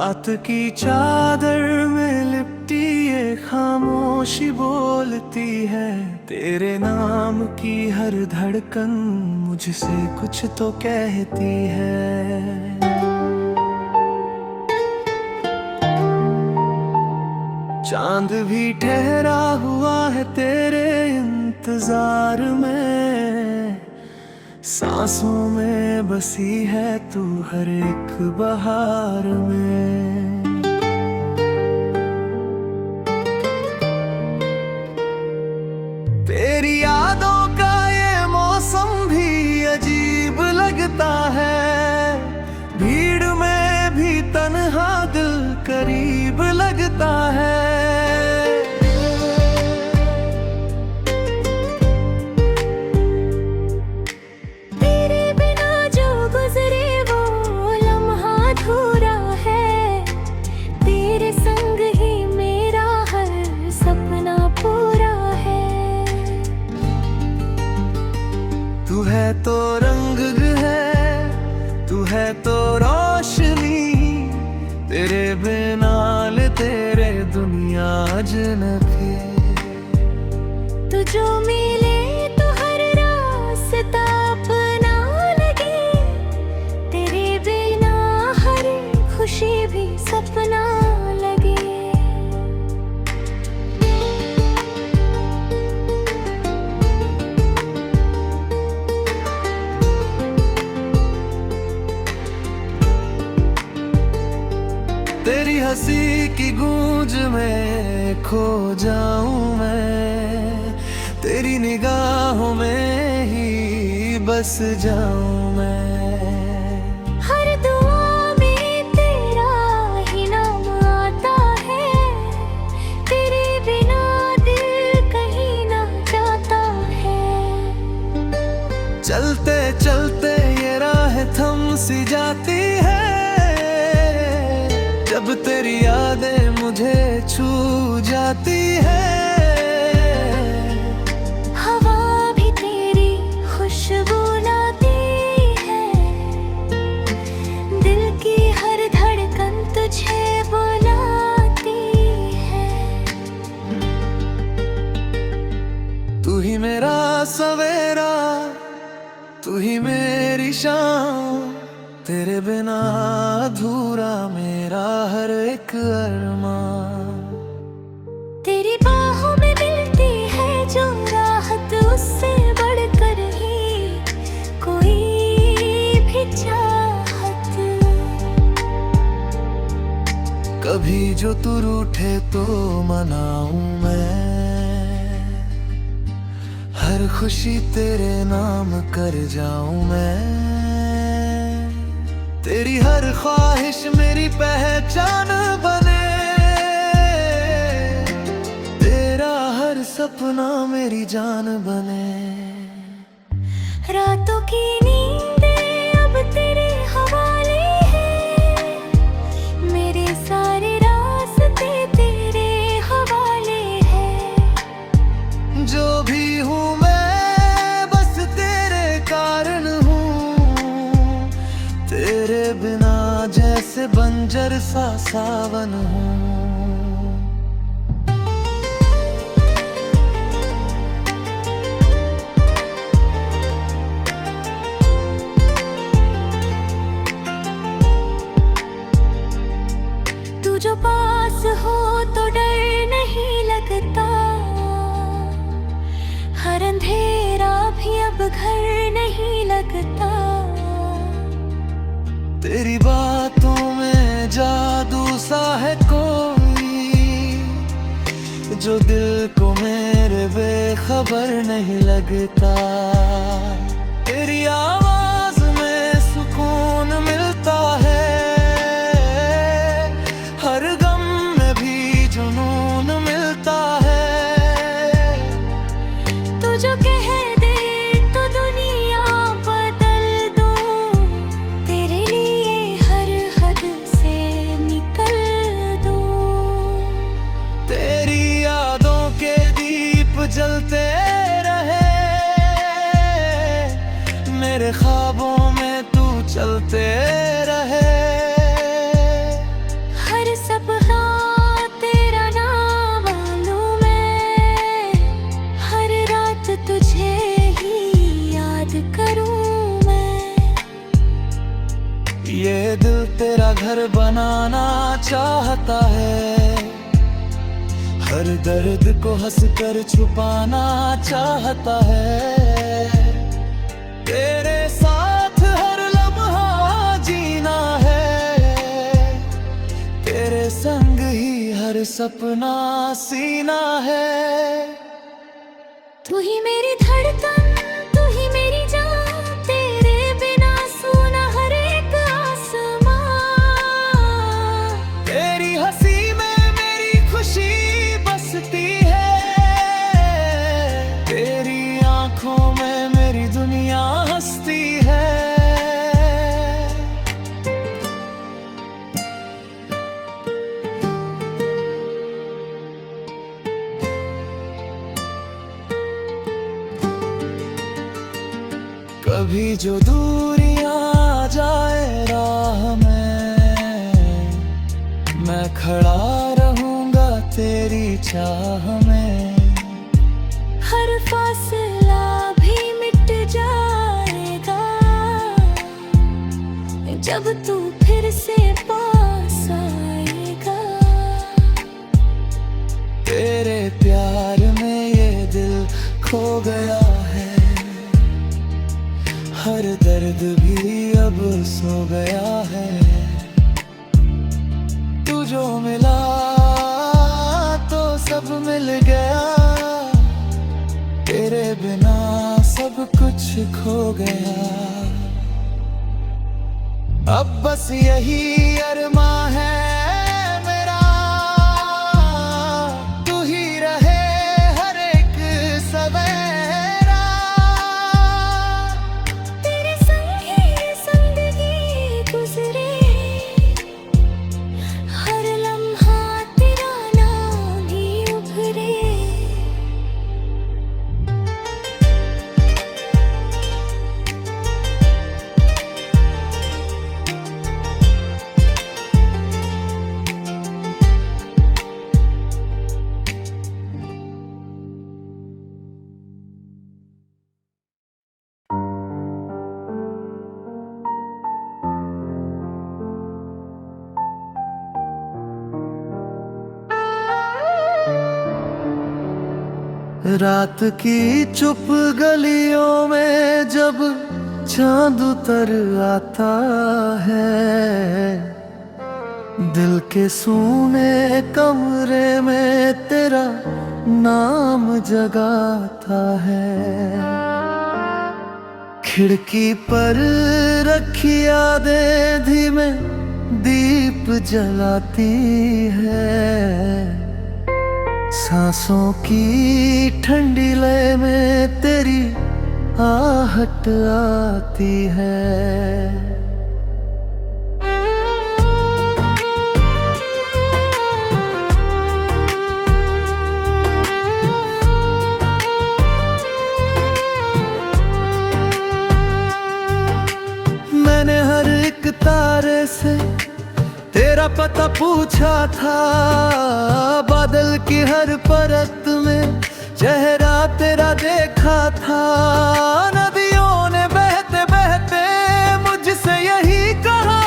रात की चादर में लिपटी ये खामोशी बोलती है, तेरे नाम की हर धड़कन मुझसे कुछ तो कहती है। चांद भी ठहरा हुआ है तेरे इंतजार में, सांसों में बसी है तू हर एक बहार में। तेरी यादों का ये मौसम भी अजीब लगता है, भीड़ में भी तन्हा दिल करीब लगता है। तू है तो रंग है, तू है तो रोशनी, तेरे बिना तेरे दुनिया अजनबी। तू जो मिले तो हर रास्ता अपना लगे, तेरे बिना हर खुशी भी सपना लगे। तेरी हंसी की गूंज में खो जाऊं मैं, तेरी निगाहों में ही बस जाऊं मैं। हर दुआ में तेरा ही नाम आता है, तेरे बिना दिल कहीं ना जाता है। चलते चलते ये राह थम सी जाती है, जब तेरी यादें मुझे छू जाती है। हवा भी तेरी खुशबू लाती है, दिल की हर धड़कन तुझे बुलाती है। तू ही मेरा सवेरा, तू ही मेरी शाम, तेरे बिना अधूरा मेरा हर एक अरमान। तेरी बाहों में मिलती है जो राहत, उससे बढ़कर ही कोई भी चाहत। कभी जो तू रूठे तो मनाऊं मैं, हर खुशी तेरे नाम कर जाऊं मैं। तेरी हर ख्वाहिश मेरी पहचान बने, तेरा हर सपना मेरी जान बने। रातों की नींदें अब तेरे हवाले हैं, मेरे सारे रास्ते तेरे हवाले हैं। जो भी हूँ मैं बस तेरे कारण हूँ, तेरे बिना जैसे बंजर सा सावन हूँ। तू जो पास हो तो डर नहीं लगता, हर अंधेरा भी अब घर नहीं लगता। तेरी बातों में जादू सा है कोई, जो दिल को मेरे बेखबर नहीं लगता। तेरी आवाज में सुकून मिलता है, हर गम में भी जुनून मिलता है। तू जो कह दे तो दुनिया बदल दूं, तेरे लिए हर हद से निकल दूं। तेरी यादों के दीप जलते रहे, मेरे ख्वाबों में तू चलते रहे। चाहता है, हर दर्द को हंसकर छुपाना चाहता है। तेरे साथ हर लम्हा जीना है, तेरे संग ही हर सपना सीना है। तू ही मेरी धड़कन, तू ही मेरी जान, तेरे बिना सूना हर एक आसमां। तेरी हंसी में मेरी खुशी बसती है, तेरी आंखों में मेरी दुनिया हंसती है। कभी जो दूरियां आ जाए राह में, मैं खड़ा रहूंगा तेरी चाह में। हर फासला भी मिट जाएगा जब तू फिर से पास आएगा। तेरे प्यार में ये दिल खो गया है, हर दर्द भी अब सो गया है। तू जो मिला तो सब मिल गया, तेरे बिना सब कुछ खो गया। अब बस यही अरमा है मेरा, तू ही रहे हर एक सवेरा। तेरे संग ही जिंदगी गुजरे, हर लम्हा तेरा नाम ही उभरे। रात की चुप गलियों में जब चांद उतर आता है, दिल के सूने कमरे में तेरा नाम जगाता है। खिड़की पर रखी यादें धीमे दीप जलाती है, सांसों की ठंडी लय में तेरी आहट आती है। मैंने हर एक तारे से तेरा पता पूछा था, बादल की हर परत में चेहरा तेरा देखा था। नदियों ने बहते बहते मुझसे यही कहा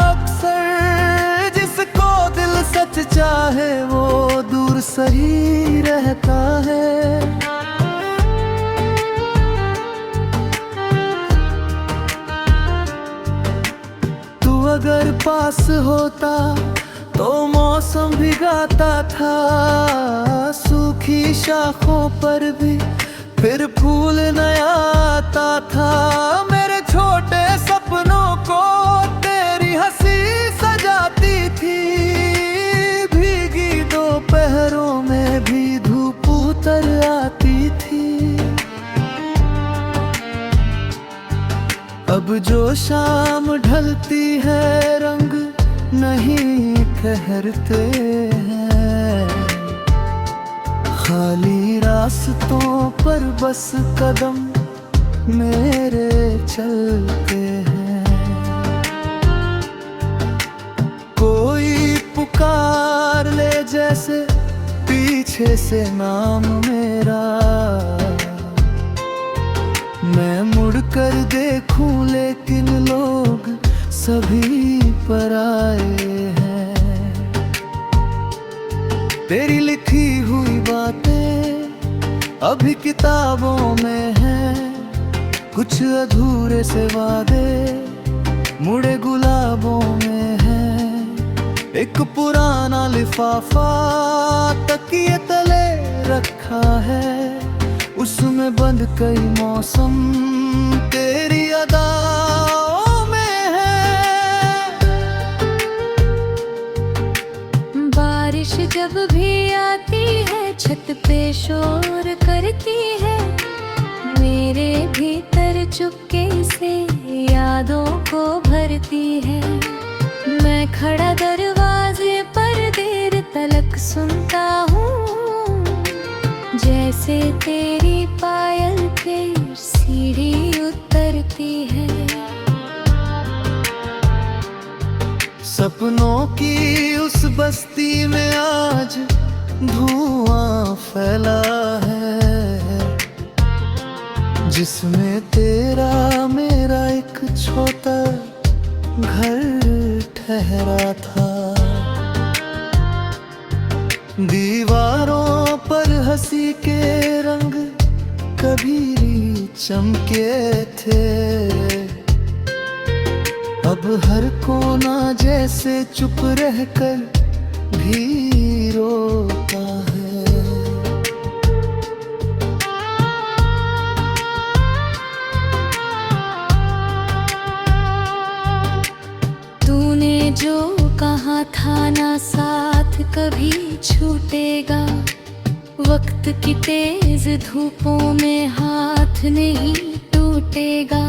अक्सर, जिसको दिल सच चाहे वो दूर सही रहता है। तू अगर पास होता तो मौसम भी गाता था, सूखी शाखों पर भी फिर फूल नया आता था। मेरे छोटे सपनों को तेरी हंसी सजाती थी, भीगी दोपहरों में भी धूप उतर आती थी। अब जो शाम ढलती है रंग नहीं ठहरते हैं, खाली रास्तों पर बस कदम मेरे चलते हैं। कोई पुकार ले जैसे पीछे से नाम मेरा, मैं मुड़कर देखूं लेकिन लोग सभी पराए हैं। तेरी लिखी हुई बातें अभी किताबों में है, कुछ अधूरे से वादे मुड़े गुलाबों में है। एक पुराना लिफाफा तकिए तले रखा है, उसमें बंद कई मौसम तेरी अदाओं में है। बारिश जब भी आती है छत पे शोर करती है, मेरे भीतर चुपके से यादों को भरती है। मैं खड़ा दरवाजे पर देर तलक सुनता हूँ, जैसे तेरी पायल फिर सीढ़ी उतरती है। सपनों की उस बस्ती में आज धुआं फैला है, जिसमें तेरा मेरा एक छोटा घर ठहरा था। दीवारों पर हंसी के रंग कभी चमके थे, अब हर कोना जैसे चुप रहकर भी रोता है। तूने जो कहा था ना साथ कभी छूटेगा, वक्त की तेज धूपों में हाथ नहीं टूटेगा।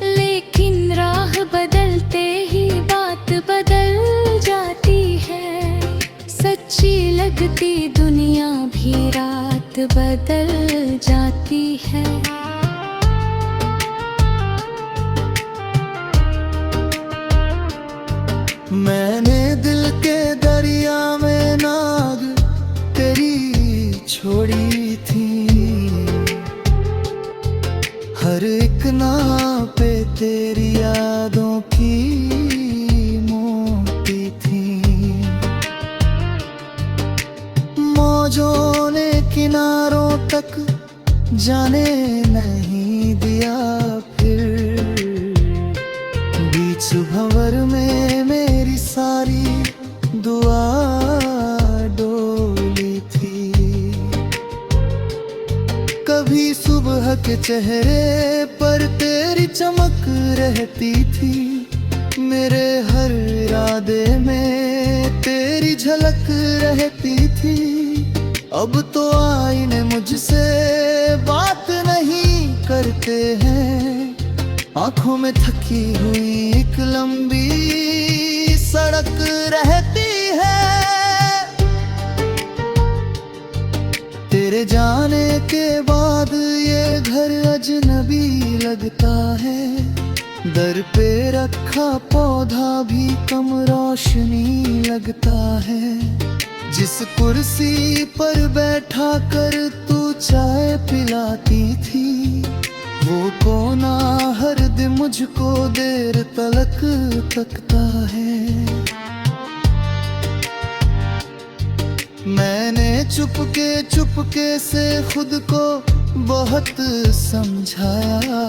लेकिन राह बदलते ही बात बदल जाती है, सच्ची लगती दुनिया भी रात बदल जाती है। मैंने दिल के दरिया में नाग तेरी छोड़ी थी, हर एक नाव पे तेरी यादों की मोती थी। मौजों ने किनारों तक जाने नहीं दिया, फिर बीच भंवर में मेरी सारी दुआ डोली थी। कभी सुबह के चेहरे पर तेरी चमक रहती थी, मेरे हर इरादे में तेरी झलक रहती थी। अब तो आईने मुझसे बात नहीं करते हैं, आंखों में थकी हुई एक लंबी सड़क रहती है। तेरे जाने के बाद ये घर अजनबी लगता है, दर पे रखा पौधा भी कम रोशनी लगता है। जिस कुर्सी पर बैठा कर तू चाय पिलाती थी, वो कोना हर दिन मुझको देर तलक तकता है। मैंने चुपके से खुद को बहुत समझाया,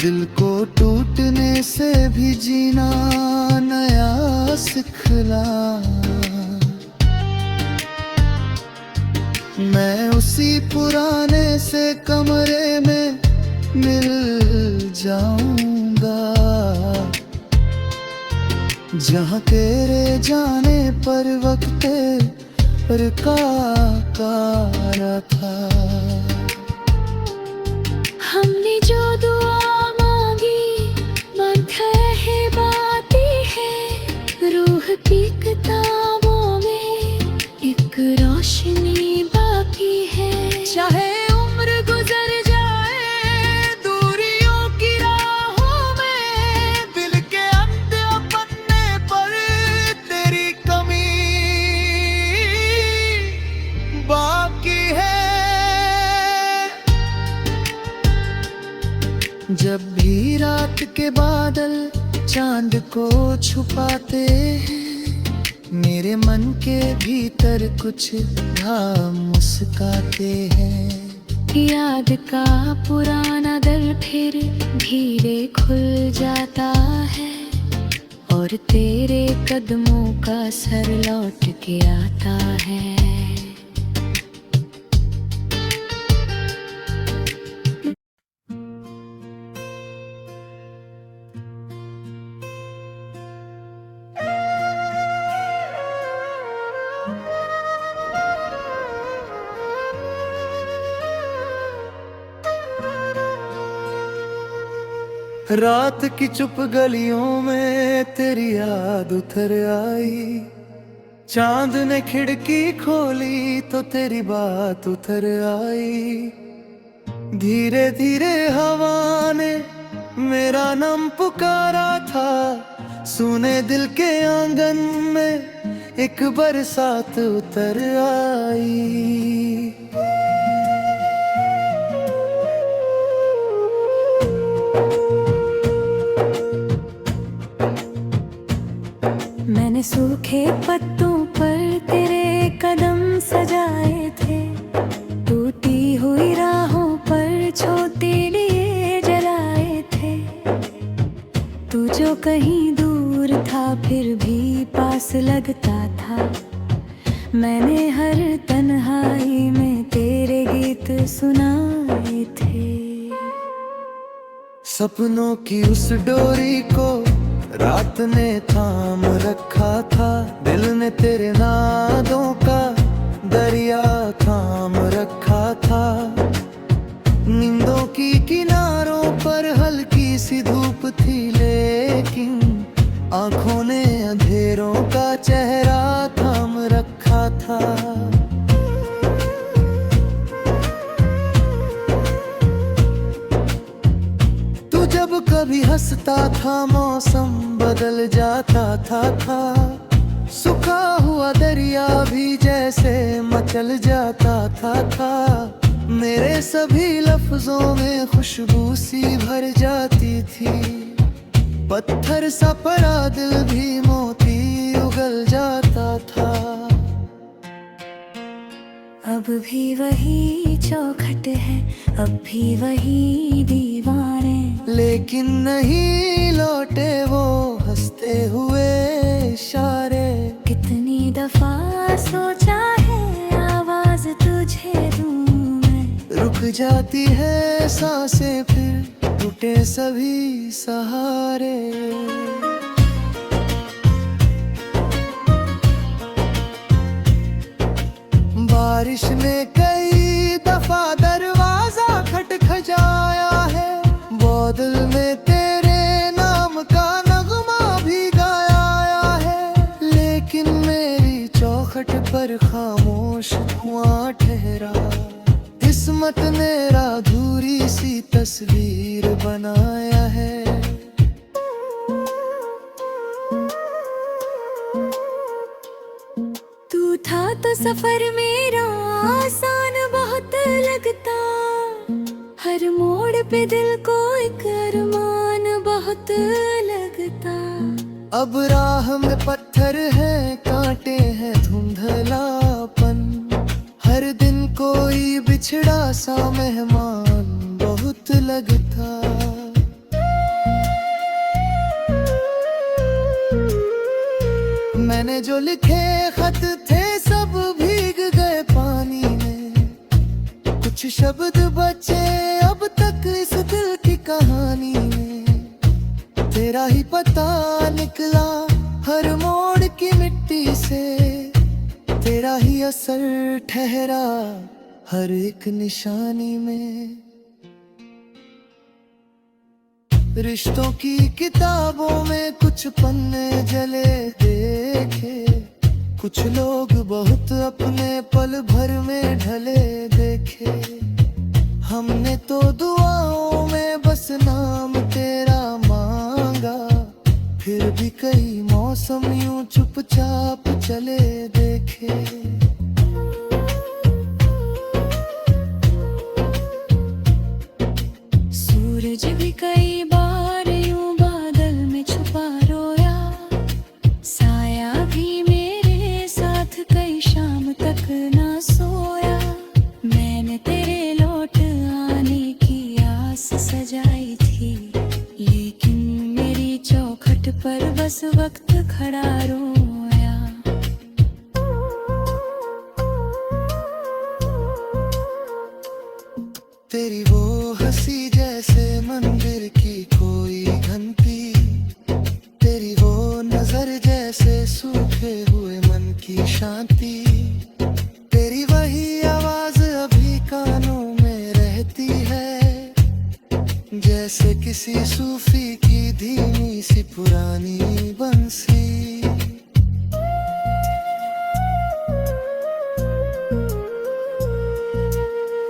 दिल को टूटने से भी जीना नया सिखलाया। मैं उसी पुराने से कमरे में मिल जाऊंगा, जहाँ तेरे जाने पर वक्त पर कारा था। हमने जो दुआ मांगी मरहम बाती है, रूह की किताबों में एक रोशनी बाकी है। चाहे उम्र गुजर जाए दूरियों की राहों में, दिल के अंधे पन्ने पर तेरी कमी बाकी है। जब भी रात के बादल चांद को छुपाते हैं, मेरे मन के भीतर कुछ घाव मुस्काते हैं। याद का पुराना दर फिर धीरे खुल जाता है, और तेरे कदमों का सर लौट के आता है। रात की चुप गलियों में तेरी याद उतर आई। चांद ने खिड़की खोली तो तेरी बात उतर आई। धीरे धीरे हवा ने मेरा नाम पुकारा था। सुने दिल के आंगन में एक बरसात उतर आई। मैंने सूखे पत्तों पर तेरे कदम सजाए थे, टूटी हुई राहों पर छोटे लिए जलाए थे। तू जो कहीं दूर था फिर भी पास लगता था। मैंने हर तन्हाई में तेरे गीत सुनाए थे। सपनों की उस डोरी को रात ने थाम रखा था। दिल ने तेरे नादों का दरिया थाम रखा था। नींदों की किनारों पर हल्की सी धूप थी, लेकिन आंखों ने अंधेरों का चेहरा थाम रखा था। जब कभी हंसता था मौसम बदल जाता था। सूखा हुआ दरिया भी जैसे मचल जाता था। मेरे सभी लफ्जों में खुशबू सी भर जाती थी। पत्थर सा पड़ा दिल भी मोती उगल जाता था। अब भी वही चौखट है, अब भी वही दीवारें, लेकिन नहीं लौटे वो हंसते हुए इशारे। कितनी दफा सोचा है आवाज तुझे दूं मैं। रुक जाती है सांसें फिर टूटे सभी सहारे। बारिश ने कई दफा दरवाजा खटखटाया है। बादल में तेरे नाम का नगमा भी गाया है, लेकिन मेरी चौखट पर खामोश धुआं ठहरा। किस्मत ने अधूरी सी तस्वीर बनाया है। तू था तो सफर मेरा आसान बहुत लगता। हर मोड़ पे दिल को एक अरमान बहुत लगता। अब राह में पत्थर है, कांटे हैं, धुंधलापन। हर दिन कोई बिछड़ा सा मेहमान बहुत लगता। मैंने जो लिखे खत थे सब भीग गए पानी में। कुछ शब्द बचे अब तक इस दिल की कहानी में। तेरा ही पता निकला हर मोड़ की मिट्टी से। तेरा ही असर ठहरा हर एक निशानी में। रिश्तों की किताबों में कुछ पन्ने जले देखे। कुछ लोग बहुत अपने पल भर में ढले देखे। हमने तो दुआओं में बस नाम तेरा मांगा। फिर भी कई मौसम यूं चुपचाप चले देखे। सूरज भी कई बार यूं बादल में छुपा रोया। साया भी मेरे वक्त खड़ा रोया। तेरी वो हंसी जैसे मंदिर की कोई घंटी, तेरी वो नजर जैसे सूखे हुए मन की शांति, तेरी वही आवाज अभी कानों में रहती है, जैसे किसी सूफी की धीमी सी पुरानी बंसी।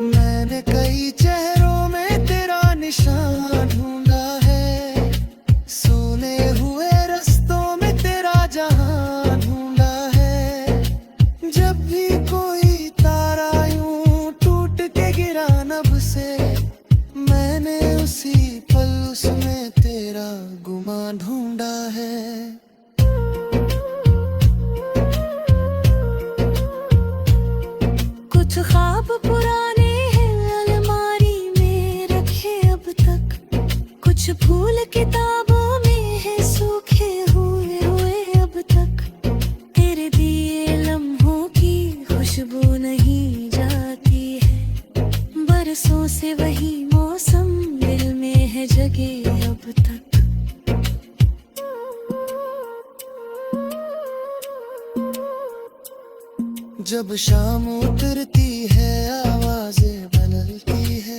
मैंने कई चेहरों में तेरा निशान ढूंढा है, सुने हुए रस्तों में तेरा जहां ढूंढा है। जब भी कोई तारा यूं टूट के गिरा नभ से, मैंने उसी पल उसमें तेरा गुमा ढूंढा है। कुछ ख्वाब पुराने हैं अलमारी में रखे अब तक, कुछ फूल किताबों में है सूखे हुए अब तक। तेरे दिए लम्हों की खुशबू नहीं जाती है, बरसों से वही मौसम दिल में है जगे अब तक। जब शाम उतरती है आवाजें बदलती है,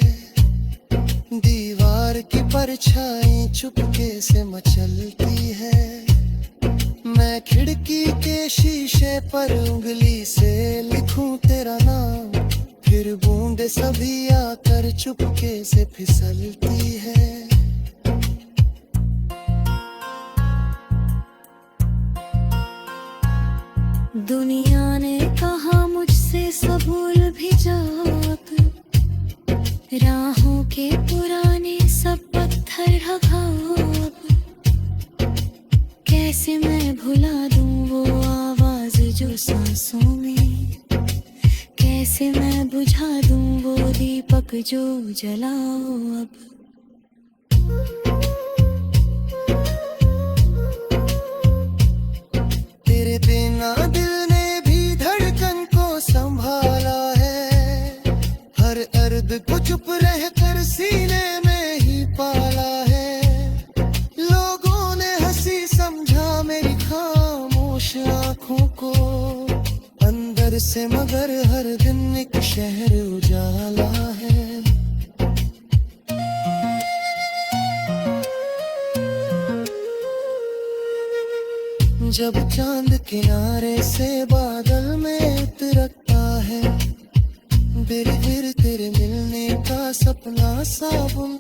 दीवार की परछाई चुपके से मचलती है। मैं खिड़की के शीशे पर उंगली से लिखूं तेरा नाम, फिर बूंदे सभी आकर चुपके से फिसलती है। दुनिया ने कहा मुझसे सब भूल भी जाओ अब, राहों के पुराने सब पत्थर हटाओ अब। कैसे मैं भुला दूं वो आवाज जो सांसों में, कैसे मैं बुझा दूं वो दीपक जो जलाओ अब। तेरे बिना दिल ने भी धड़कन को संभाला है, हर अर्द को चुप रहकर सीने में ही पाला है। लोगों ने हंसी समझा मेरी खामोश आंखों को, अंदर से मगर हर दिन एक शहर उजाला है। जब चांद किनारे से बादल में उतरता है, बिर बिर तेरे मिलने का सपना साबुन